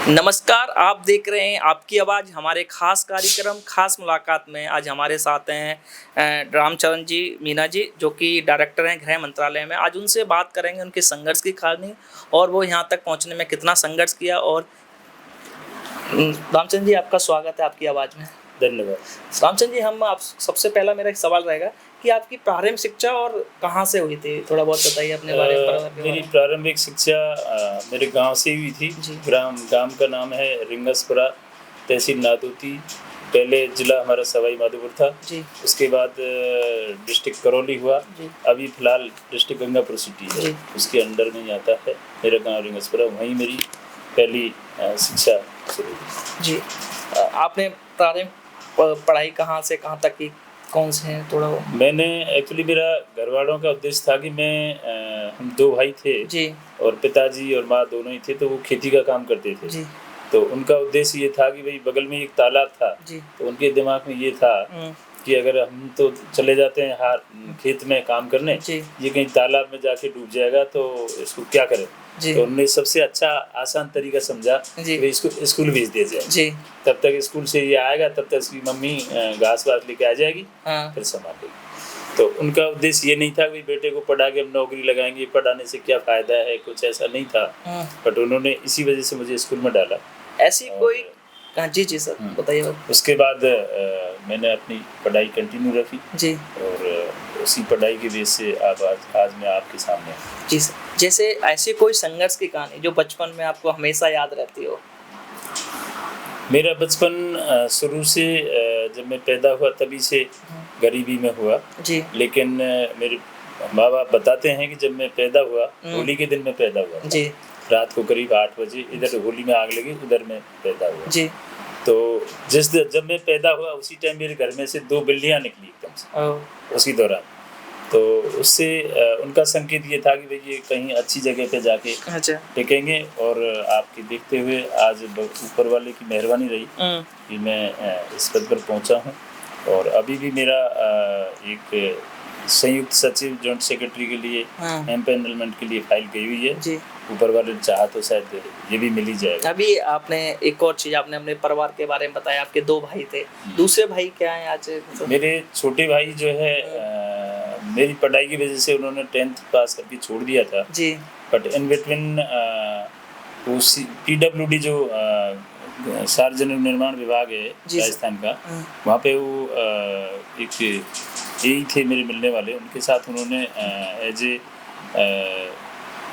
नमस्कार, आप देख रहे हैं आपकी आवाज़ हमारे खास कार्यक्रम खास मुलाकात में आज हमारे साथ हैं रामचरण जी मीना जी जो कि डायरेक्टर हैं गृह मंत्रालय में। आज उनसे बात करेंगे उनके संघर्ष की कहानी और वो यहाँ तक पहुँचने में कितना संघर्ष किया। और रामचरण जी आपका स्वागत है आपकी आवाज़ में। धन्यवाद। रामचरण जी हम आप सबसे पहला मेरा एक सवाल रहेगा कि आपकी प्रारंभिक शिक्षा और कहाँ से हुई थी, थोड़ा बहुत बताइए अपने बारे में। मेरी प्रारंभिक शिक्षा मेरे गांव से हुई थी। गांव का नाम है रिंगसपुरा, तहसील नादौती। पहले जिला हमारा सवाई माधोपुर था जी। उसके बाद डिस्ट्रिक्ट करौली हुआ जी। अभी फिलहाल डिस्ट्रिक्ट गंगापुर सिटी है जी। उसके अंडर में आता है मेरा गांव रिंगसपुरा। वहीं मेरी पहली शिक्षा शुरू हुई जी। आपने प्रारंभिक पढ़ाई कहाँ से कहाँ तक की, कौन से हैं थोड़ा वो? मैंने एक्चुअली मेरा घर वालों का उद्देश्य था कि हम दो भाई थे जी। और पिताजी और माँ दोनों ही थे, तो वो खेती का काम करते थे जी। तो उनका उद्देश्य ये था कि भाई बगल में एक तालाब था जी। तो उनके दिमाग में ये था कि अगर हम तो चले जाते हैं खेत में काम करने, ये कहीं तालाब में जाके डूब जाएगा तो इसको क्या करें। तो उन्होंने सबसे अच्छा आसान तरीका समझा कि इसको स्कूल भेज दिया जाए जी। तब तक स्कूल से ये आएगा, तब तक इसकी मम्मी घास वास लेके आ जाएगी फिर संभालेगी। तो उनका उद्देश्य ये नहीं था कि बेटे को पढ़ा के हम नौकरी लगाएंगे, पढ़ाने से क्या फायदा है, कुछ ऐसा नहीं था। बट उन्होंने इसी वजह से मुझे स्कूल में डाला। ऐसी कोई जी सर बताइए। उसके बाद मैंने अपनी पढ़ाई कंटिन्यू रखी जी और उसी पढ़ाई की बेस से आज मैं आपके सामने जी सर। जैसे ऐसी कोई संघर्ष की कहानी जो बचपन में आपको हमेशा याद रहती हो? मेरा बचपन शुरू से जब मैं पैदा हुआ तभी से गरीबी में हुआ जी। लेकिन मेरे माँ बाप बताते हैं कि जब मैं पैदा हुआ होली के दिन में पैदा हुआ जी। रात को करीब 8 बजे इधर होली में आग लगी, उधर में पैदा हुआ जी। तो जब मैं पैदा हुआ उसी टाइम मेरे घर में से 2 बिल्लियाँ निकली एकदम से उसी दौरान। तो उससे उनका संकेत ये था कि भाई ये कहीं अच्छी जगह पे जाके टिकेंगे। और आपके देखते हुए आज ऊपर वाले की मेहरबानी रही कि मैं इस पद पर पहुंचा हूं। और अभी भी मेरा एक संयुक्त सचिव जॉइंट सेक्रेटरी के लिए एम्पेनलमेंट के लिए फाइल गई हुई है जी। ऊपर वाले चाहा तो शायद ये भी मिल ही जाएगा। अभी आपने एक और चीज़ आपने अपने परिवार के बारे में बताया, आपके 2 भाई थे, दूसरे भाई क्या हैं आज? मेरे छोटे भाई जो है मेरी पढ़ाई की वजह से उन्होंने 10th पास करके छोड़ दिया था जी। बट इन बिटवीन वो PWD जो सार्वजनिक निर्माण विभाग है राजस्थान का, वहाँ पे वो एक यही थे मेरे मिलने वाले, उनके साथ उन्होंने एज ए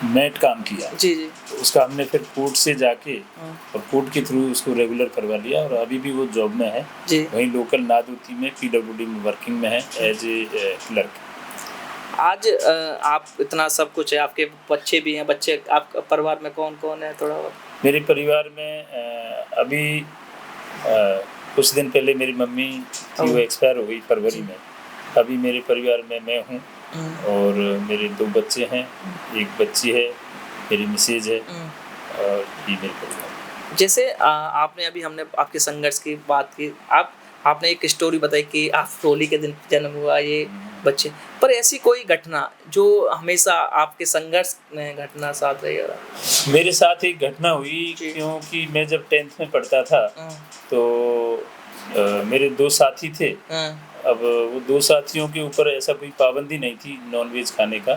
नेट काम किया जी जी। तो उसका हमने फिर कोर्ट से जाके और कोर्ट के थ्रू उसको रेगुलर करवा लिया और अभी भी वो जॉब में है जी। वहीं लोकल नादौती में PWD में वर्किंग में है एज ए क्लर्क। आज आप इतना सब कुछ है, आपके बच्चे भी हैं, बच्चे आप परिवार में कौन कौन है थोड़ा? मेरे परिवार में अभी कुछ दिन पहले मेरी मम्मी थी, वो एक्सपायर हो गई फरवरी में। अभी मेरे परिवार में मैं हूँ और मेरे 2 बच्चे हैं, एक बच्ची है, मेरी मिसेज है और ये मेरे परिवार। जैसे आपने अभी हमने आपके संघर्ष की बात की, आपने एक स्टोरी बताई कि आप होली के दिन जन्म हुआ ये बच्चे, पर ऐसी कोई घटना जो हमेशा आपके संघर्ष में घटना साथ रही? मेरे साथ एक घटना हुई क्योंकि मैं जब 10th में पढ़ता था तो मेरे 2 साथी थे। अब वो 2 साथियों के ऊपर ऐसा कोई पाबंदी नहीं थी नॉनवेज खाने का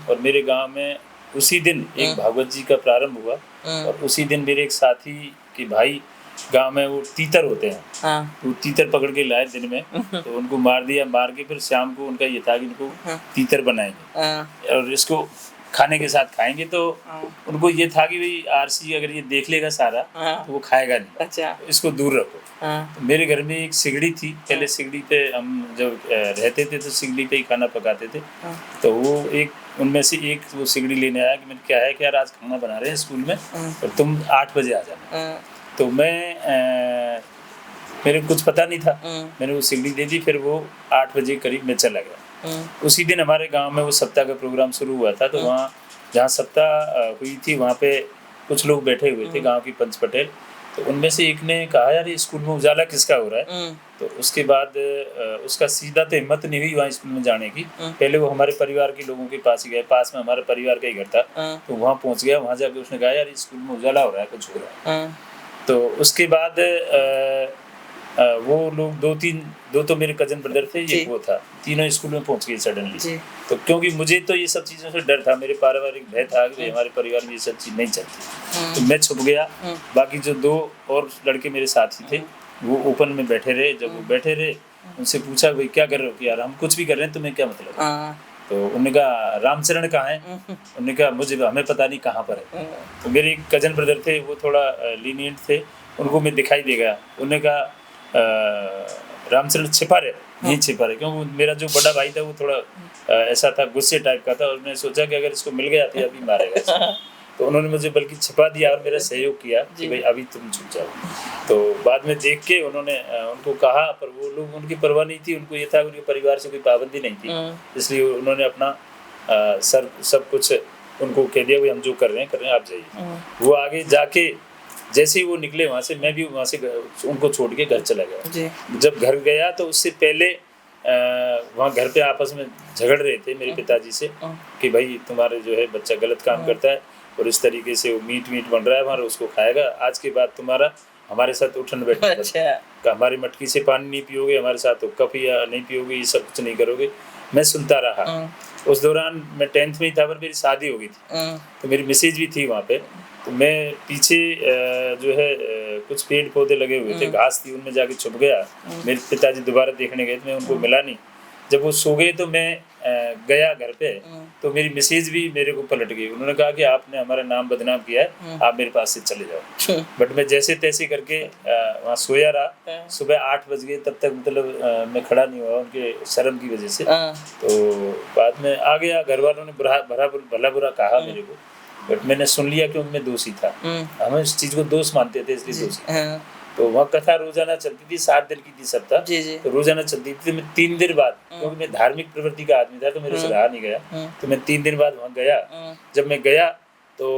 और मेरे गांव में उसी दिन एक भागवत जी का प्रारंभ हुआ और उसी दिन मेरे एक साथी के भाई गांव में वो तीतर होते हैं वो तीतर पकड़ के लाए दिन में तो उनको मार दिया। मार के फिर शाम को उनका ये था कि इनको तीतर बनाएंगे और इसको खाने के साथ खाएंगे। तो उनको ये था कि भाई RC अगर ये देख लेगा सारा तो वो खाएगा नहीं, अच्छा इसको दूर रखो। तो मेरे घर में एक सिगड़ी थी, पहले सिगड़ी पे हम जब रहते थे तो सिगड़ी पे ही खाना पकाते थे। तो वो एक उनमें से एक वो सिगड़ी लेने आया कि मैंने क्या है कि यार आज खाना बना रहे हैं स्कूल में और तुम 8 बजे आ जाना। तो मेरे कुछ पता नहीं था, मैंने वो सिगड़ी दे दी। फिर वो 8 बजे करीब मैं चला गया। उसी दिन हमारे गांव में वो सप्ताह का प्रोग्राम शुरू हुआ था। तो वहाँ जहाँ सप्ताह हुई थी वहाँ पे कुछ लोग बैठे हुए थे गांव की पंच पटेल। तो उनमें से एक ने कहा यार ये स्कूल में उजाला किसका हो रहा है? तो उसके बाद उसका सीधा तो हिम्मत नहीं हुई वहाँ स्कूल में जाने की। पहले वो हमारे परिवार के लोगों के पास ही गए, पास में हमारे परिवार का ही घर था। तो वहाँ पहुँच गया, वहाँ जाकर उसने कहा यार स्कूल में उजाला हो रहा है, कुछ हो रहा है। तो उसके बाद वो लोग दो तो मेरे कजन ब्रदर थे, एक वो था, तीनों स्कूल में पहुंच गए सडनली। तो क्योंकि मुझे तो ये सब चीज़ों से डर था, मेरे पारिवारिक भय था कि हमारे परिवार में ये सब चीज़ नहीं चलती, तो मैं छुप गया। बाकी जो 2 और लड़के मेरे साथी थे वो ओपन में बैठे रहे। जब वो बैठे रहे, उनसे पूछा भाई क्या कर रहे हो? कि यार हम कुछ भी कर रहे हैं, तुम्हें क्या मतलब? तो उन्होंने कहा रामचरण कहाँ है? उन्होंने कहा हमें पता नहीं कहाँ पर है। तो मेरे एक कजन ब्रदर थे, वो थोड़ा लीनियंट थे, उनको मैं दिखाई दे गया। उन्होंने कहा रामचरण छिपा रहे, नहीं छिपा रहे, क्योंकि मेरा जो बड़ा भाई था वो थोड़ा ऐसा था, गुस्से टाइप का था, और मैंने सोचा कि अगर इसको मिल गया तो अभी मारेगा। तो उन्होंने मुझे बल्कि छिपा दिया और मेरा सहयोग किया कि भाई अभी तुम छुप जाओ। तो बाद में देख के उन्होंने उनको कहा, पर वो लोग, उनकी परवाह नहीं थी, उनको ये था उनके परिवार से कोई पाबंदी नहीं थी, इसलिए उन्होंने अपना सब कुछ उनको कह दिया, भाई हम जो कर रहे हैं आप जाइए। वो आगे जाके जैसे ही वो निकले वहाँ से, मैं भी वहाँ से उनको छोड़ के घर चला गया। जब घर गया तो उससे पहले वहाँ घर पे आपस में झगड़ रहे थे मेरे पिताजी से कि भाई तुम्हारे जो है बच्चा गलत काम करता है और इस तरीके से वो मीट बन रहा है हमारा, उसको खाएगा, आज के बाद तुम्हारा हमारे साथ उठन बैठना। अच्छा। हमारी मटकी से पानी नहीं पियोगे, हमारे साथ तो कप या नहीं पियोगे, ये सब कुछ नहीं करोगे। मैं सुनता रहा। उस दौरान मैं 10th में ही था, पर मेरी शादी हो गई थी, तो मेरी मिसेज भी थी वहाँ पे। तो मैं पीछे जो है कुछ पेड़ पौधे लगे हुए थे, घास थी, उनमें जाके छुप गया। मेरे पिताजी दोबारा देखने गए, मैं उनको मिला नहीं। जब वो सो गए तो मैं गया घर पे, तो मेरी मिसेज भी मेरे को पलट गई। उन्होंने कहा कि आपने हमारा नाम बदनाम किया है, आप मेरे पास से चले जाओ। बट मैं जैसे तैसे करके वहाँ सोया रहा। सुबह 8 बज गए, तब तक मतलब मैं खड़ा नहीं हुआ उनके शर्म की वजह से। तो बाद में आ गया, घर वालों ने भला बुरा कहा मेरे को, बट मैंने सुन लिया क्योंकि मैं दोषी था। हम इस चीज को दोष मानते थे, इसलिए दोषी। तो वहाँ कथा रोजाना चलती थी, 7 दिन की थी सप्ताह, तो रोजाना चलती थी। मैं 3 दिन बाद, क्योंकि मैं धार्मिक प्रवृत्ति का आदमी था, तो मेरे से रहा नहीं गया, तो मैं 3 दिन बाद वहाँ गया। जब मैं गया तो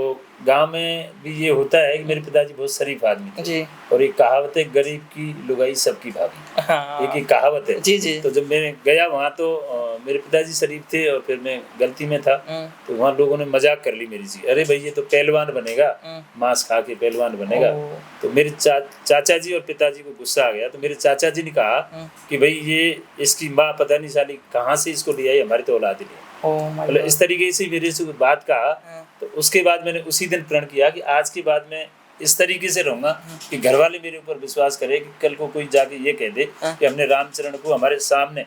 गांव में भी ये होता है कि मेरे पिताजी बहुत शरीफ आदमी थे, और एक कहावत है, गरीब की लुगाई सबकी भाभी, एक कहावत है। तो जब मैं गया वहाँ तो मेरे पिताजी शरीफ थे और फिर मैं गलती में था, तो वहाँ लोगों ने मजाक कर ली मेरी जी, अरे भाई ये तो पहलवान बनेगा, मांस खा के पहलवान बनेगा। तो मेरे चाचा जी और पिताजी को गुस्सा आ गया। तो मेरे चाचा जी ने कहा कि भाई ये इसकी माँ पता नहीं साली कहाँ से इसको ले आई, हमारी तो औलाद ही नहीं। मतलब इस तरीके से मेरे से बात कहा। तो उसके बाद मैंने उसी दिन प्रण किया कि आज के बाद मैं इस तरीके से रहूंगा कि घर वाले मेरे ऊपर विश्वास करें कि कल को कोई जाके ये कह दे कि हमने रामचरण को हमारे सामने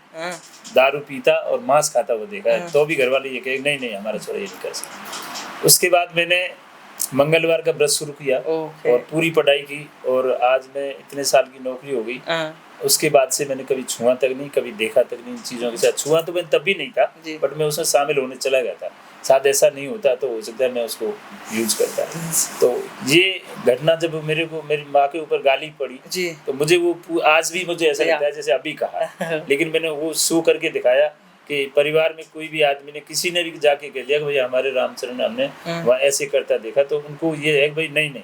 दारू पीता और मांस खाता हुआ देखा है, तो भी घर वाले ये कहे नहीं हमारा छोरा ये नहीं कर सकता। उसके बाद मैंने मंगलवार का व्रत शुरू किया और पूरी पढ़ाई की, और आज मैं इतने साल की नौकरी हो गई। उसके बाद से मैंने कभी छुआ तक नहीं, कभी देखा तक नहीं इन चीज़ों के साथ। छुआ तो मैं तब भी नहीं था, बट मैं उसमें शामिल होने चला गया था। शायद ऐसा नहीं होता तो हो सकता है मैं उसको यूज करता। तो ये घटना जब मेरे को मेरी माँ के ऊपर गाली पड़ी, तो मुझे वो आज भी मुझे ऐसा लगता है जैसे अभी कहा, लेकिन मैंने वो शो करके दिखाया कि परिवार में कोई भी आदमी ने, किसी ने भी जाके कह दिया कि भैया हमारे रामचरण हमने वहाँ ऐसे करता देखा, तो उनको ये है कि भाई नहीं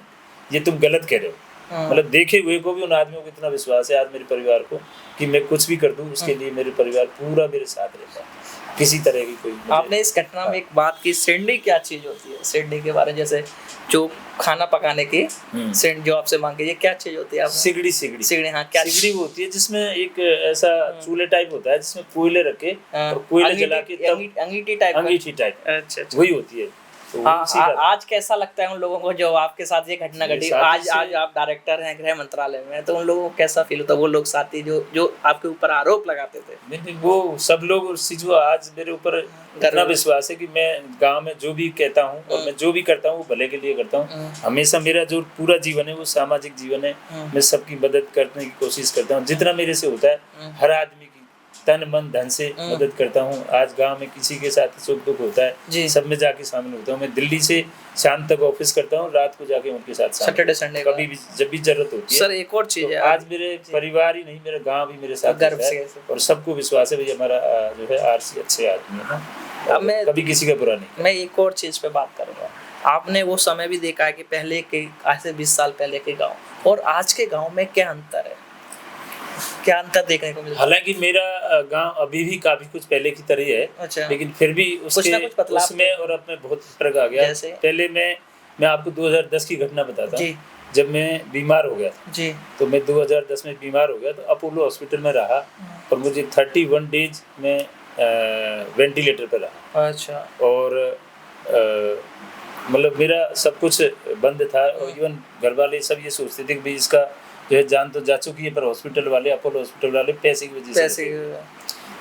ये तुम गलत कह रहे हो। मतलब देखे हुए को भी उन आदमियों को इतना विश्वास है आज मेरे परिवार को कि मैं कुछ भी कर दूं उसके लिए मेरे परिवार पूरा मेरे साथ रहता है, किसी तरह की कोई। आपने इस घटना में एक बात की, सेंडी क्या चीज होती है? सेंडी के बारे में, जैसे जो खाना पकाने की सेंड जो आपसे मांगे, ये क्या चीज होती है? सिगड़ी। हाँ, क्या सिगड़ी वो होती है जिसमें एक ऐसा चूल्हे टाइप होता है जिसमें कोयले रखे और कोयले जला के तब अंगीठी टाइप अच्छा वही होती है। आज कैसा लगता है उन लोगों को जो आपके साथ ये घटना घटी? आज आप डायरेक्टर हैं गृह मंत्रालय में, तो उन लोगों को कैसा फील होता है? वो लोग साथी जो आपके ऊपर आरोप लगाते थे, नहीं वो सब लोग उस चीज को आज मेरे ऊपर इतना विश्वास है कि मैं गांव में जो भी कहता हूँ और मैं जो भी करता हूँ वो भले के लिए करता हूँ। हमेशा मेरा जो पूरा जीवन है वो सामाजिक जीवन है। मैं सबकी मदद करने की कोशिश करता हूँ, जितना मेरे से होता है हर आदमी तन मन धन से मदद करता हूँ। आज गांव में किसी के साथ सुख दुख होता है, सब में जाके शामिल होता हूँ। मैं दिल्ली से शाम तक ऑफिस करता हूँ, रात को जाके उनके साथ सैटरडे संडे कभी भी जब भी जरूरत होती है। सर एक और चीज है, आज मेरे परिवार ही नहीं मेरा गांव भी मेरे साथ गर्व है और सबको विश्वास है भैया हमारा जो है आरसी अच्छे आदमी है, मैं कभी किसी का बुरा नहीं। मैं एक और चीज पे बात करूंगा, आपने वो समय भी देखा है कि पहले के, आज से 20 साल पहले के गाँव और आज के गाँव में क्या अंतर है, क्या अंतर देखने को मिलता है? हालांकि मेरा गांव अभी भी काफी कुछ पहले की तरह है। अच्छा। लेकिन फिर भी उसमें और अपने बहुत फर्क आ गया। पहले मैं आपको 2010 की घटना बताता हूँ। जब मैं बीमार हो गया जी। तो मैं 2010 में बीमार हो गया तो अपोलो हॉस्पिटल में रहा और मुझे 31 डेज में वेंटिलेटर पर रहा। अच्छा। और मतलब मेरा सब कुछ बंद था और इवन घर वाले सब ये सोचते थे कि भाई इसका जो है जान तो जा चुकी है, पर हॉस्पिटल वाले, अपोलो हॉस्पिटल वाले पैसे की वजह से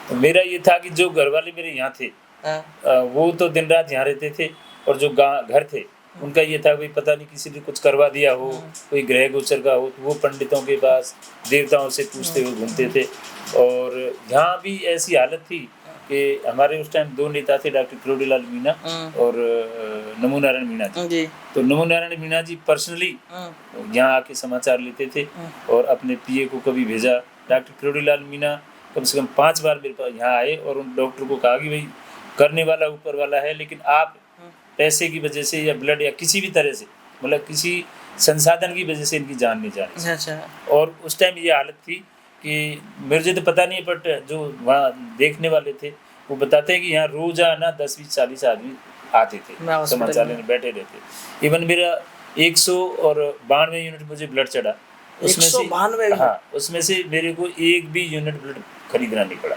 तो मेरा ये था कि जो घर वाले मेरे यहाँ थे वो तो दिन रात यहाँ रहते थे और जो घर थे उनका ये था भाई पता नहीं किसी ने कुछ करवा दिया हो, कोई ग्रह गोचर का हो, तो वो पंडितों के पास देवताओं से पूछते हुए घूमते थे। और यहाँ भी ऐसी हालत थी कि हमारे उस टाइम 2 नेता थे, डॉक्टर किरोड़ीलाल मीणा और नमो नारायण मीणा जी। तो नमो नारायण मीणा जी पर्सनली यहाँ आके समाचार लेते थे और अपने पीए को कभी भेजा। डॉक्टर किरोड़ीलाल मीणा कम से कम 5 बार मेरे पास यहाँ आए और उन डॉक्टर को कहा कि भाई करने वाला ऊपर वाला है, लेकिन आप पैसे की वजह से या ब्लड या किसी भी तरह से, मतलब किसी संसाधन की वजह से इनकी जान नहीं जानी। अच्छा। और उस टाइम ये हालत थी कि मुझे तो पता नहीं, बट जो वहाँ देखने वाले थे वो बताते हैं कि यहाँ रोजाना 10, 20, 40 आदमी आते थे, समाचार में बैठे रहते। इवन मेरा 192 यूनिट मुझे ब्लड चढ़ा, उसमें से 192, हाँ, उसमें से मेरे को एक भी यूनिट ब्लड खरीदना नहीं पड़ा,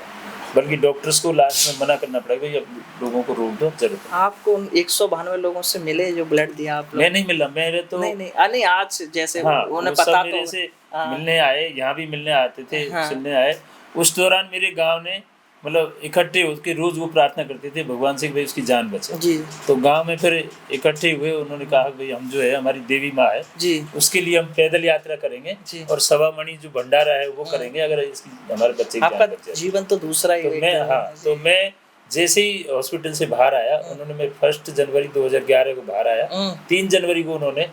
बल्कि डॉक्टर्स को लास्ट में मना करना पड़ा भाई अब लोगों को रोक दो जरूरत। आपको 192 लोगों से मिले जो ब्लड दिया आप लोग? मैं नहीं मिला, मेरे तो नहीं आज जैसे उन्हें पता तो मेरे से मिलने आए, यहाँ भी मिलने आते थे, सुनने आए। उस दौरान मेरे गांव ने मतलब इकट्ठे होकर रोज वो प्रार्थना करते थे भगवान से कि भाई उसकी जान बचे जी। तो गांव में फिर इकट्ठे हुए, उन्होंने कहा भाई हम जो है हमारी देवी माँ है जी, उसके लिए हम पैदल यात्रा करेंगे और 1.25 मणि जो भंडारा है वो करेंगे अगर इसकी हमारे बच्चे की जान बचे। जीवन तो दूसरा ही। तो मैं जैसे ही हॉस्पिटल से बाहर आया, उन्होंने मैं 1 जनवरी 2011 को बाहर आया, 3 जनवरी को उन्होंने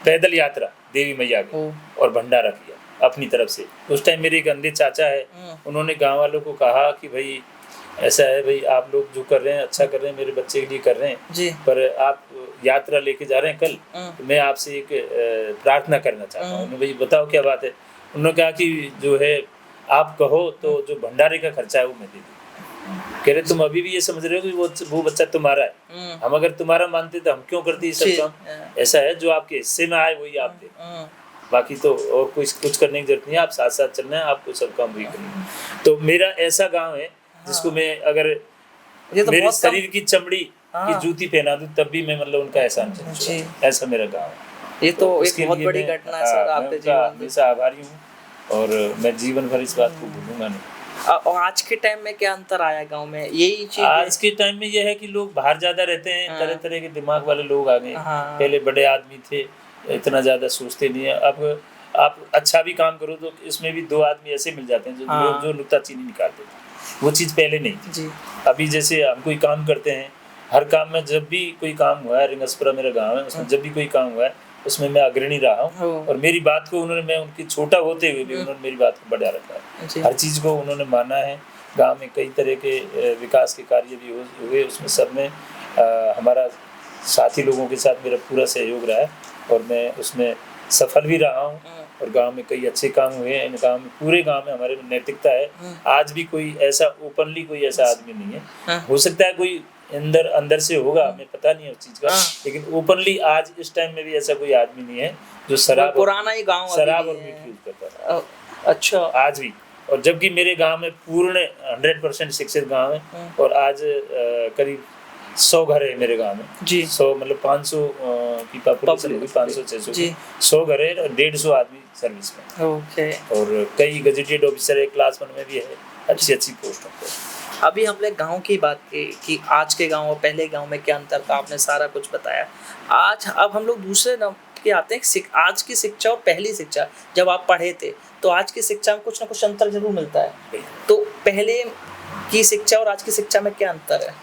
पैदल यात्रा देवी मैया की और भंडारा किया अपनी तरफ से। उस टाइम मेरे एक अंधे चाचा है, उन्होंने गांव वालों को कहा कि भाई ऐसा है, भाई आप लोग जो कर रहे हैं अच्छा कर रहे हैं, मेरे बच्चे के लिए कर रहे हैं जी, पर आप यात्रा लेके जा रहे हैं कल, तो मैं आपसे एक प्रार्थना करना चाहता हूँ। उन्होंने भाई बताओ क्या बात है। उन्होंने कहा कि जो है आप कहो तो जो भंडारे का खर्चा है वो मैं दे दूँ। कह रहे तुम अभी भी ये समझ रहे हो कि वो बच्चा तुम्हारा है, हम अगर तुम्हारा मानते तो हम क्यों करते ये सब काम। ऐसा है जो आपके हिस्से में आए वही आप दे, बाकी तो और कुछ करने की जरूरत नहीं है, आप साथ साथ चलना है, आपको सब काम वही करना है। तो मेरा ऐसा गांव है जिसको मैं अगर तो मेरे शरीर की चमड़ी की जूती पहना दूं तब भी मैं मतलब उनका एहसान चुकाऊं, ऐसा मेरा गांव है। ये तो एक बहुत बड़ी घटना है सर आपके जीवन में। हमेशा आभारी हूँ और मैं जीवन भर इस बात को भूलूंगा नहीं। और आज के टाइम में क्या अंतर आया गांव में? यही चीज आज के टाइम में यह है कि लोग बाहर ज्यादा रहते हैं, तरह तरह के दिमाग वाले लोग आ गए। पहले बड़े आदमी थे, इतना ज्यादा सोचते नहीं है। अब आप अच्छा भी काम करो तो इसमें भी 2 आदमी ऐसे मिल जाते हैं जो नुक्ताचीनी निकालते थे, वो चीज़ पहले नहीं थी जी। अभी जैसे हम कोई काम करते हैं, हर काम में जब भी कोई काम हुआ है, रिंगसपुरा मेरा गांव है, उसमें जब भी कोई काम हुआ है उसमें मैं अग्रणी रहा हूँ और मेरी बात को उन्होंने, मैं उनकी छोटा होते हुए भी उन्होंने मेरी बात को बढ़ा रखा है, हर चीज़ को उन्होंने माना है। गांव में कई तरह के विकास के कार्य भी हुए, उसमें सब में हमारा साथी लोगों के साथ मेरा पूरा सहयोग रहा है और मैं उसमें सफल भी रहा हूँ और गांव में कई अच्छे काम हुए हैं। इन गांव में, पूरे गांव में हमारे में नैतिकता है। आज भी कोई ऐसा ओपनली कोई ऐसा आदमी नहीं है, हो सकता है कोई अंदर से होगा, हमें पता नहीं है उस चीज का, लेकिन ओपनली आज इस टाइम में भी ऐसा कोई आदमी नहीं है जो शराब, पुराना ही गांव, शराब और मीट यूज करता है। अच्छा, आज भी। और जबकि मेरे गांव में पूर्ण 100% शिक्षित गांव है और आज करीब 100 घर है मेरे गांव में जी। 100 मतलब 500 की पॉपुलेशन होगी, 500-600 की 100 घर है और 150 आदमी सर्विस में। ओके। और कई गजेटेड ऑफिसर है, क्लास 1 में भी है, अच्छी पोस्टों पर। अभी हमने गांव की बात की कि आज के गांव और पहले गांव में क्या अंतर था, आपने सारा कुछ बताया। अब हम लोग दूसरे के आते हैं, आज की शिक्षा और पहली शिक्षा। जब आप पढ़े थे तो आज की शिक्षा में कुछ ना कुछ अंतर जरूर मिलता है, तो पहले की शिक्षा और आज की शिक्षा में क्या अंतर है?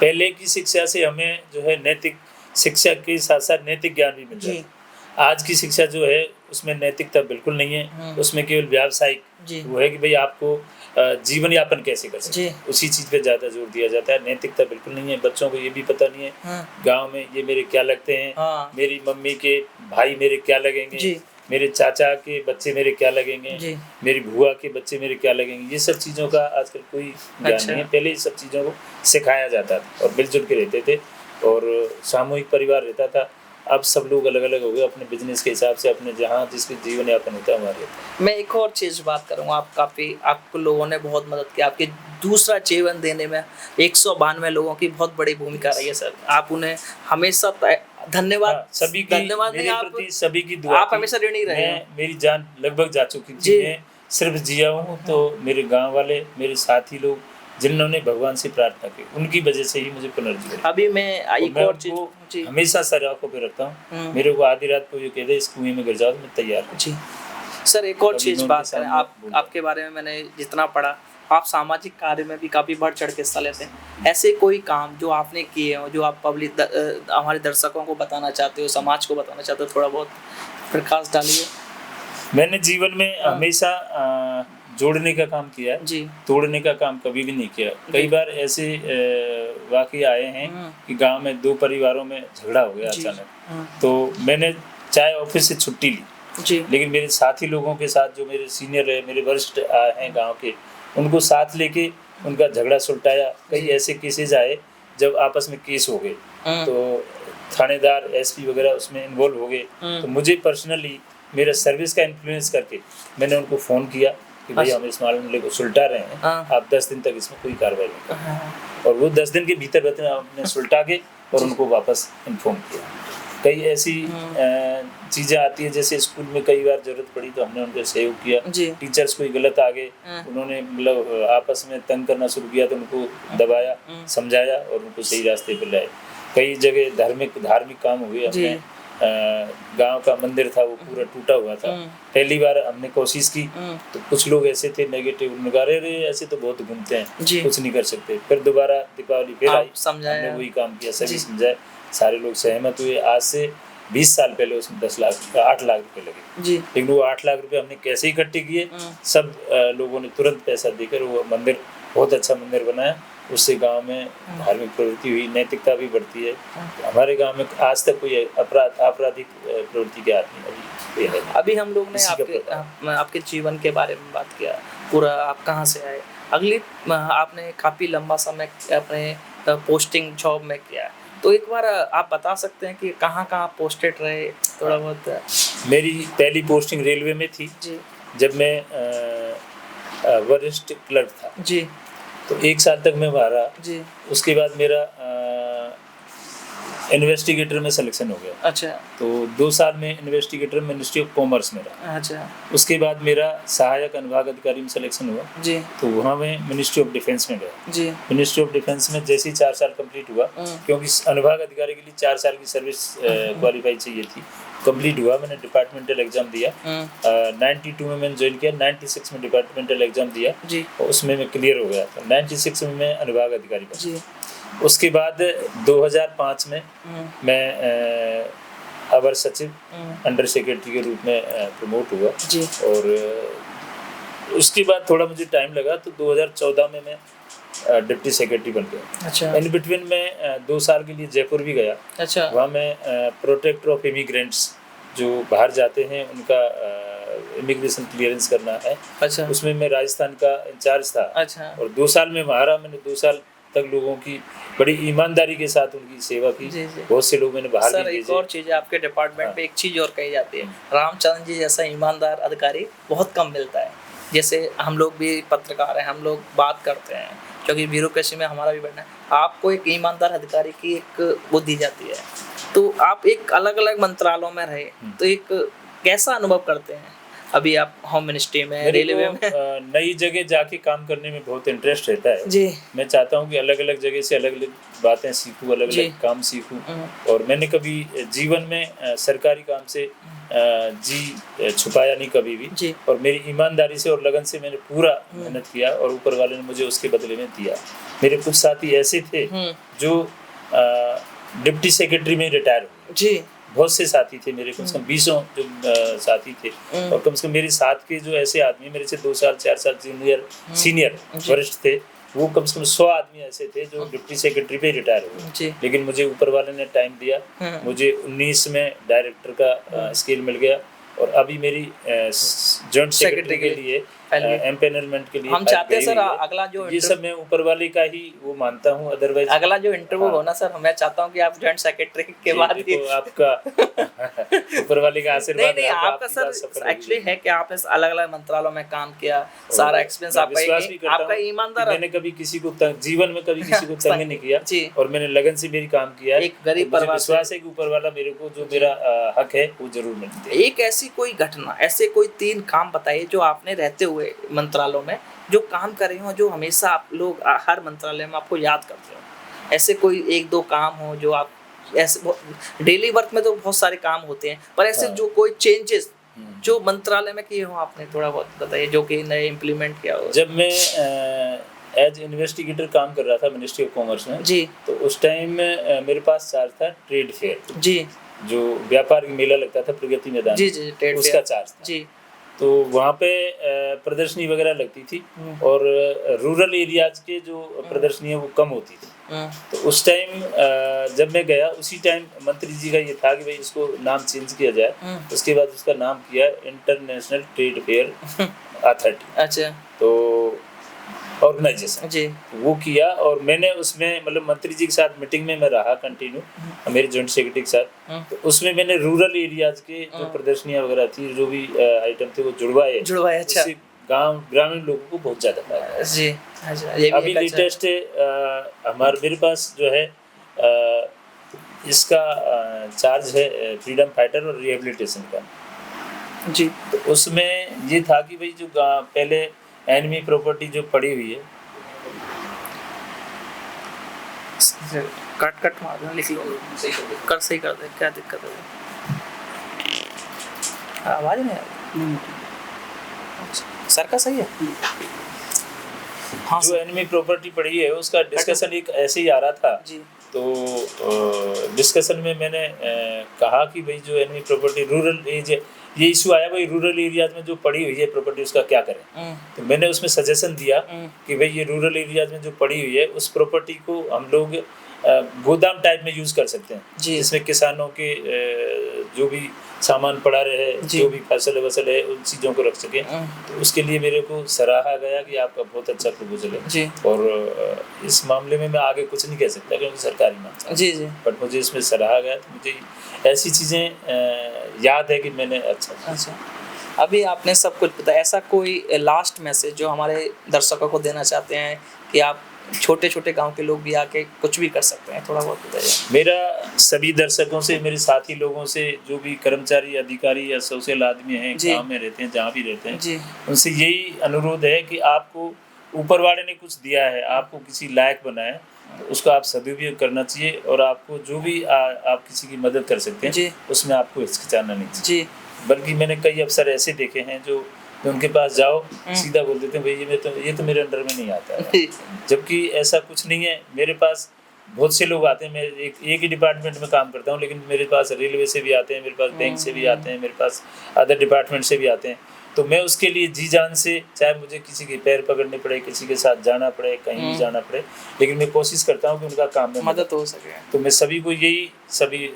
पहले की शिक्षा से हमें जो है नैतिक शिक्षा के साथ साथ नैतिक ज्ञान भी मिलता है। आज की शिक्षा जो है उसमें नैतिकता बिल्कुल नहीं है, उसमें केवल व्यावसायिक वो है कि भाई आपको जीवन यापन कैसे कर सकते, उसी चीज पे ज्यादा जोर दिया जाता है। नैतिकता बिल्कुल नहीं है। बच्चों को ये भी पता नहीं है गांव में ये मेरे क्या लगते हैं, मेरी मम्मी के भाई मेरे क्या लगेंगे, मेरे चाचा के बच्चे मेरे क्या लगेंगे, मेरी बुआ के बच्चे मेरे क्या लगेंगे, ये सब चीज़ों का आजकल कोई ज्ञान नहीं है। पहले इस सब चीज़ों को सिखाया जाता था और मिलजुल के रहते थे और सामूहिक परिवार रहता था। अब सब लोग अलग अलग हो गए अपने बिजनेस के हिसाब से, अपने जहाँ जिसके जीवन यापन होता है हमारे। मैं एक और चीज़ बात करूँगा, आपको लोगों ने बहुत मदद की, आपके दूसरा जीवन देने में 192 लोगों की बहुत बड़ी भूमिका रही है सर। आप उन्हें हमेशा धन्यवाद। हाँ, धन्यवाद नहीं, मेरे आप प्रति सभी की दुआ आप थी। हमेशा ऋणी रहे हो। मेरी जान लगभग जा चुकी थी, जी। मैं सिर्फ जिया हूँ तो मेरे गांव वाले, मेरे साथी लोग जिन्होंने भगवान से प्रार्थना की, उनकी वजह से ही मुझे पुनर्जीवन। अभी मैं एक मैं और चीज़ उनको हमेशा सर आंखों पे रखता हूँ। मेरे को आधी रात को ये कह दे इस कुएं में गिर जाओ तो मैं तैयार हूँ। जी सर, एक और चीज़ बात करें, आपके बारे में मैंने जितना पढ़ा, आप सामाजिक कार्य में भी काफ़ी बढ़ चढ़ के हिस्सा लेते हैं। ऐसे कोई काम जो आपने किए हो, जो आप हमारे दर्शकों को बताना चाहते हो, समाज को बताना चाहते हो, थोड़ा बहुत प्रकाश डालिए। मैंने जीवन में हमेशा जोड़ने का काम किया है जी। तोड़ने का काम कभी भी नहीं किया। कई बार ऐसे वाक़ये आए हैं कि गांव में 2 परिवारों में झगड़ा हो गया अचानक, तो मैंने चाहे ऑफिस से छुट्टी ली जी, लेकिन मेरे साथी लोगों के साथ, जो मेरे सीनियर है, मेरे वरिष्ठ हैं गांव के, उनको साथ लेके उनका झगड़ा सुलटाया। कई ऐसे केसेज आए जब आपस में केस हो गए, तो थानेदार एसपी वगैरह उसमें इन्वॉल्व हो गए। तो मुझे पर्सनली मेरा सर्विस का इन्फ्लुएंस करके मैंने उनको फ़ोन किया कि भाई हम इस मामले को सुलटा रहे हैं, आप 10 दिन तक इसमें कोई कार्रवाई नहीं करें। और वो 10 दिन के भीतर हमने सुलटा के और उनको वापस इन्फॉर्म किया। कई ऐसी चीज़ें आती हैं, जैसे स्कूल में कई बार जरूरत पड़ी तो हमने उनको सहयोग किया। टीचर्स कोई गलत आ गए, उन्होंने मतलब आपस में तंग करना शुरू किया तो उनको दबाया, समझाया और उनको सही रास्ते पर लाए। कई जगह धार्मिक काम हुए। हमने गांव का मंदिर था वो पूरा टूटा हुआ था, पहली बार हमने कोशिश की तो कुछ लोग ऐसे थे नेगेटिव, उन्होंने कहा अरे ऐसे तो बहुत घूमते हैं, कुछ नहीं कर सकते। फिर दोबारा दीपावली फिर आई, हमने वही काम किया, सभी समझाए, सारे लोग सहमत हुए। आज से 20 साल पहले उसमें 8 लाख रुपए लगे, लेकिन वो 8 लाख रुपए हमने कैसे इकट्ठे किए, सब लोगों ने तुरंत पैसा देकर वो मंदिर, बहुत अच्छा मंदिर बनाया। उससे गांव में धार्मिक प्रवृत्ति हुई, नैतिकता भी बढ़ती है। हमारे गांव में आज तक कोई आपराधिक प्रवृत्ति के आदमी है। अभी हम लोग ने आपके जीवन के बारे में बात किया, पूरा आप कहाँ से आए। अगली आपने काफ़ी लंबा समय अपने पोस्टिंग जॉब में किया, तो एक बार आप बता सकते हैं कि कहाँ पोस्टेड रहे, थोड़ा बहुत। मेरी पहली पोस्टिंग रेलवे में थी जी, जब मैं वरिष्ठ क्लर्क था जी, तो 1 साल तक मैं वहाँ रहा जी। उसके बाद मेरा इन्वेस्टिगेटर में सिलेक्शन हो गया। अच्छा। तो 2 साल में इन्वेस्टिगेटर मिनिस्ट्री ऑफ कॉमर्स में रहा। अच्छा। उसके बाद मेरा सहायक अनुभाग अधिकारी में सिलेक्शन हुआ जी, तो वहाँ मैं मिनिस्ट्री ऑफ डिफेंस में गया जी। मिनिस्ट्री ऑफ डिफेंस में जैसे ही 4 साल कंप्लीट हुआ, क्योंकि अनुभाग अधिकारी के लिए 4 साल की सर्विस क्वालिफाई चाहिए थी, कंप्लीट हुआ। मैंने डिपार्टमेंटल एग्जाम दिया, 92 में मैंने ज्वाइन किया, 96 में डिपार्टमेंटल एग्जाम दिया जी, और उसमें मैं क्लियर हो गया था। 96 में मैं अनुभाग अधिकारी बना। उसके बाद 2005 में मैं अवर सचिव अंडर सेक्रेटरी के रूप में प्रमोट हुआ जी, और उसके बाद थोड़ा मुझे टाइम लगा, तो 2014 में मैं डिप्टी सेक्रेटरी बन गया। अच्छा। इन बिटवीन में 2 साल के लिए जयपुर भी गया। अच्छा। वहाँ मैं प्रोटेक्टर ऑफ इमिग्रेंट्स, जो बाहर जाते हैं उनका इमिग्रेशन क्लियरेंस करना है। अच्छा। उसमें मैं राजस्थान का इंचार्ज था। अच्छा। और 2 साल में वहाँ रहा। मैंने 2 साल तक लोगों की बड़ी ईमानदारी के साथ उनकी सेवा की। बहुत से लोग मैंने बाहर भी भेजे। एक और चीज़ आपके डिपार्टमेंट में एक चीज़ और कही जाती है, रामचंद्र जी जैसा ईमानदार अधिकारी बहुत कम मिलता है। जैसे हम लोग भी पत्रकार हैं, हम लोग बात करते हैं क्योंकि ब्यूरोक्रेसी में हमारा भी बढ़ना है, आपको एक ईमानदार अधिकारी की एक वो दी जाती है। तो आप एक अलग अलग मंत्रालयों में रहे, तो एक कैसा अनुभव करते हैं? अभी आप होम मिनिस्ट्री में, रेलवे में, नई जगह जाके काम करने में बहुत इंटरेस्ट रहता है जी। मैं चाहता हूँ कि अलग अलग जगह से अलग अलग बातें सीखूं, अलग अलग काम सीखूं। और मैंने कभी जीवन में सरकारी काम से जी छुपाया नहीं कभी भी जी। और मेरी ईमानदारी से और लगन से मैंने पूरा मेहनत किया और ऊपर वाले ने मुझे उसके बदले में दिया। मेरे कुछ साथी ऐसे थे जो डिप्टी सेक्रेटरी में रिटायर हुए जी। बहुत से साथी थे मेरे, कम से कम 20 जो साथी थे, और कम से कम मेरे साथ के जो ऐसे आदमी मेरे से 2 साल 4 साल सीनियर वरिष्ठ थे, वो कम से कम 100 आदमी ऐसे थे जो डिप्टी सेक्रेटरी पे रिटायर हुए। लेकिन मुझे ऊपर वाले ने टाइम दिया, मुझे 19 में डायरेक्टर का स्केल मिल गया, और अभी मेरी जॉइंट सेक्रेटरी के लिए एम्पेनलमेंट के लिए हम चाहते हैं सर अगला जो ये सब मैं ऊपर वाले का ही वो मानता हूँ, अदरवाइज अगला जो इंटरव्यू हो ना सर, मैं चाहता हूँ कि आप जॉइंट सेक्रेटरी के बाद ही तो आपका ऊपर वाले का आशीर्वाद नहीं आपका सर एक्चुअली है कि आपने अलग अलग मंत्रालयों में काम किया, सारा एक्सपीरियंस आपका आपका ईमानदार, मैंने कभी किसी को जीवन में कभी किसी को तंग नहीं किया और मैंने लगन से मेरी काम किया। एक गरीब परिवार, विश्वास है कि ऊपर वाला मेरे को जो मेरा हक है वो जरूर मिलता है। एक ऐसी कोई घटना, ऐसे कोई 3 काम बताइए जो आपने रहते हुए मंत्रालयों में जो काम कर रहे हो, जो हमेशा आप लोग हर मंत्रालय में आपको याद करते हो। ऐसे कोई 1-2 काम हो जो आप ऐसे, डेली वर्क में तो बहुत सारे काम होते हैं, पर ऐसे जो कोई चेंजेस जो मंत्रालय में किए हो आपने, थोड़ा बहुत बताइए जो कि नए इम्प्लीमेंट किया हो। जब मैं एज इन्वेस्टिगेटर काम कर रहा था मिनिस्ट्री ऑफ कॉमर्स में जी, तो उस टाइम में मेरे पास चार्ज था ट्रेड फेयर जी, जो व्यापार की मेला लगता था प्रगति मैदान जी जी, ट्रेड उसका चार्ज था जी। तो वहाँ पे प्रदर्शनी वगैरह लगती थी और रूरल एरियाज के जो प्रदर्शनी है वो कम होती थी। तो उस टाइम जब मैं गया उसी टाइम मंत्री जी का ये था कि भाई इसको नाम चेंज किया जाए। उसके बाद उसका नाम किया इंटरनेशनल ट्रेड फेयर अथॉरिटी, अच्छा, तो ऑर्गेनाइजेशन जी, वो किया। और मैंने उसमें मतलब मंत्री जी के साथ मीटिंग में मैं रहा कंटिन्यू मेरे जॉइंट सेक्रेटरी के साथ। तो उसमें मैंने रूरल एरियाज के जो प्रदर्शनियां वगैरह थी, जो भी आइटम थे वो जुड़वाए। अच्छा, गांव ग्रामीण लोगों को बहुत ज्यादा फायदा जी। अच्छा, ये भी अभी लेटेस्ट हमारे मेरे पास जो है इसका चार्ज है फ्रीडम फाइटर और रिहेबिलिटेशन का जी। तो उसमें ये था कि भाई जो पहले एनिमी प्रॉपर्टी जो पड़ी हुई है, कट मार देना, लिख लो, सही कर दे, क्या दिक्कत है? आवाज नहीं आ रही सर का, सही है हाँ। जो एनिमी प्रॉपर्टी पड़ी है उसका डिस्कशन एक ऐसे ही आ रहा था जी। तो डिस्कशन में मैंने कहा कि भाई जो एनिमी प्रॉपर्टी रूरल ये इशू आया भाई रूरल एरियाज में जो पड़ी हुई है प्रॉपर्टी उसका क्या करें। तो मैंने उसमें सजेशन दिया कि भाई ये रूरल एरियाज में जो पड़ी हुई है उस प्रॉपर्टी को हम लोग गोदाम टाइप में यूज कर सकते हैं, जिसमें किसानों के जो भी सामान पड़ा रहे, जो भी फसल वसल है उन चीज़ों को रख सकें। तो उसके लिए मेरे को सराहा गया कि आपका बहुत अच्छा प्रपोजल है। और इस मामले में मैं आगे कुछ नहीं कह सकता क्योंकि सरकारी मामला जी जी, बट मुझे इसमें सराहा गया। तो मुझे ऐसी चीज़ें याद है कि मैंने अच्छा। अभी आपने सब कुछ बताया, ऐसा कोई लास्ट मैसेज जो हमारे दर्शकों को देना चाहते हैं कि आप छोटे छोटे गांव के लोग भी आके कुछ भी कर सकते हैं, थोड़ा बहुत बताइए। मेरा सभी दर्शकों से, मेरे साथी लोगों से, जो भी कर्मचारी अधिकारी या सोशल आदमी हैं गांव में रहते हैं, जहाँ भी रहते हैं, उनसे यही अनुरोध है कि आपको ऊपर वाले ने कुछ दिया है, आपको किसी लायक बनाया, तो उसका आप सदुपयोग करना चाहिए। और आपको जो भी आप किसी की मदद कर सकते हैं उसमें आपको हिचकिचाना नहीं चाहिए। बल्कि मैंने कई अफसर ऐसे देखे हैं जो उनके पास जाओ सीधा बोल देते हैं भाई ये तो मेरे अंडर में नहीं आता है। जबकि ऐसा कुछ नहीं है। मेरे पास बहुत से लोग आते हैं, मैं एक ही डिपार्टमेंट में काम करता हूँ, लेकिन मेरे पास रेलवे से भी आते हैं, मेरे पास बैंक से भी आते हैं, मेरे पास अदर डिपार्टमेंट से भी आते हैं। तो मैं उसके लिए जी जान से, चाहे मुझे किसी के पैर पकड़ने पड़े, किसी के साथ जाना पड़े, कहीं भी जाना पड़े, लेकिन मैं कोशिश करता हूँ कि उनका काम में मदद हो सके। तो मैं सभी को यही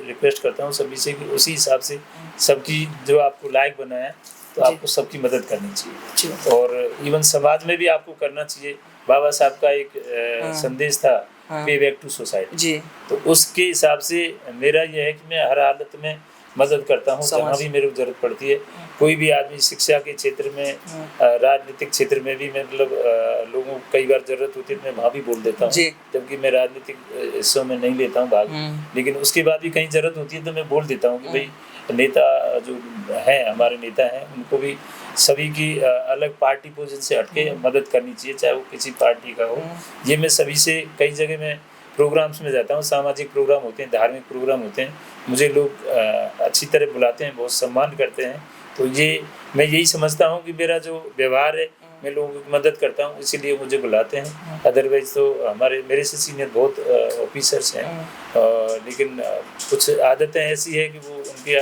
रिक्वेस्ट करता हूँ सभी से कि उसी हिसाब से सबकी जो आपको लायक बनाया तो आपको सबकी मदद करनी चाहिए। और इवन समाज में भी आपको करना चाहिए। बाबा साहब का एक संदेश था, पे बैक टू सोसाइटी जी। तो उसके हिसाब से मेरा यह है कि मैं हर हालत में मदद करता हूँ जहाँ भी मेरे को जरूरत पड़ती है। कोई भी आदमी शिक्षा के क्षेत्र में, राजनीतिक क्षेत्र में भी मतलब लोगों को कई बार जरूरत होती है तो मैं वहाँ भी बोल देता हूँ, जबकि मैं राजनीतिक हिस्सों में नहीं लेता हूँ भाग। लेकिन उसके बाद भी कहीं जरूरत होती है तो मैं बोल देता हूँ कि भाई नेता जो हैं, हमारे नेता हैं, उनको भी सभी की अलग पार्टी पोजीशन से हटके मदद करनी चाहिए, चाहे वो किसी पार्टी का हो। ये मैं सभी से कई जगह में प्रोग्राम्स में जाता हूँ, सामाजिक प्रोग्राम होते हैं, धार्मिक प्रोग्राम होते हैं, मुझे लोग अच्छी तरह बुलाते हैं, बहुत सम्मान करते हैं। तो ये मैं यही समझता हूँ कि मेरा जो व्यवहार है, मैं लोगों की मदद करता हूँ, इसीलिए मुझे बुलाते हैं। अदरवाइज तो मेरे से सीनियर बहुत ऑफिसर्स हैं, लेकिन कुछ आदतें ऐसी है कि वो उनके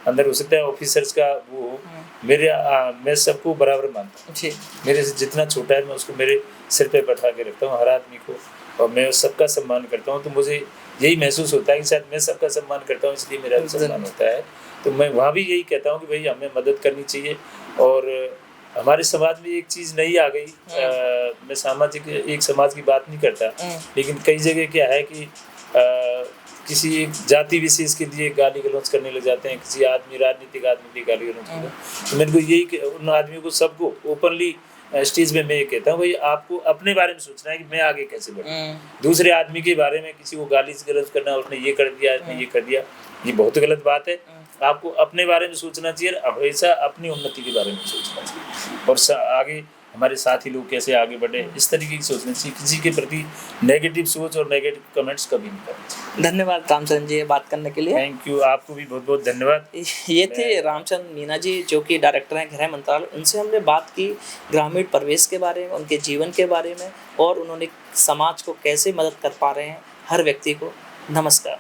अंदर हो सकता है ऑफिसर्स का वो मैं सबको बराबर मानता हूँ। मेरे से जितना छोटा है मैं उसको मेरे सिर पे बैठा के रखता हूँ, हर आदमी को, और मैं सबका सम्मान करता हूँ। तो मुझे यही महसूस होता है कि शायद मैं सबका सम्मान करता हूँ, इसलिए मेरा सम्मान होता है। तो मैं वहाँ भी यही कहता हूँ कि भाई हमें मदद करनी चाहिए। और हमारे समाज में एक चीज़ नई आ गई। मैं सामाजिक एक समाज की बात नहीं करता, लेकिन कई जगह क्या है कि किसी एक जाति विशेष के लिए गाली गलौज करने लग जाते हैं, किसी आदमी राजनीतिक आदमी के गाली गलौज करते हैं। तो मेरे को यही उन आदमियों को सबको ओपनली स्टेज पे मैं ये कहता हूँ, भाई आपको अपने बारे में सोचना है कि मैं आगे कैसे बढ़ूँ। दूसरे आदमी के बारे में किसी को गाली गलौज करना, उसने ये कर दिया, उसने ये कर दिया, ये बहुत गलत बात है। आपको अपने बारे में सोचना चाहिए, हमेशा अपनी उन्नति के बारे में सोचना चाहिए, और आगे हमारे साथी लोग कैसे आगे बढ़े, इस तरीके की सोचना चाहिए। किसी के प्रति नेगेटिव सोच और नेगेटिव कमेंट्स कभी नहीं करना चाहिए। धन्यवाद रामचंद्र जी बात करने के लिए। थैंक यू, आपको भी बहुत बहुत धन्यवाद। ये थे रामचंद्र मीना जी, जो कि डायरेक्टर हैं गृह मंत्रालय। उनसे हमने बात की ग्रामीण परिवेश के बारे में, उनके जीवन के बारे में, और उन्होंने समाज को कैसे मदद कर पा रहे हैं हर व्यक्ति को। नमस्कार।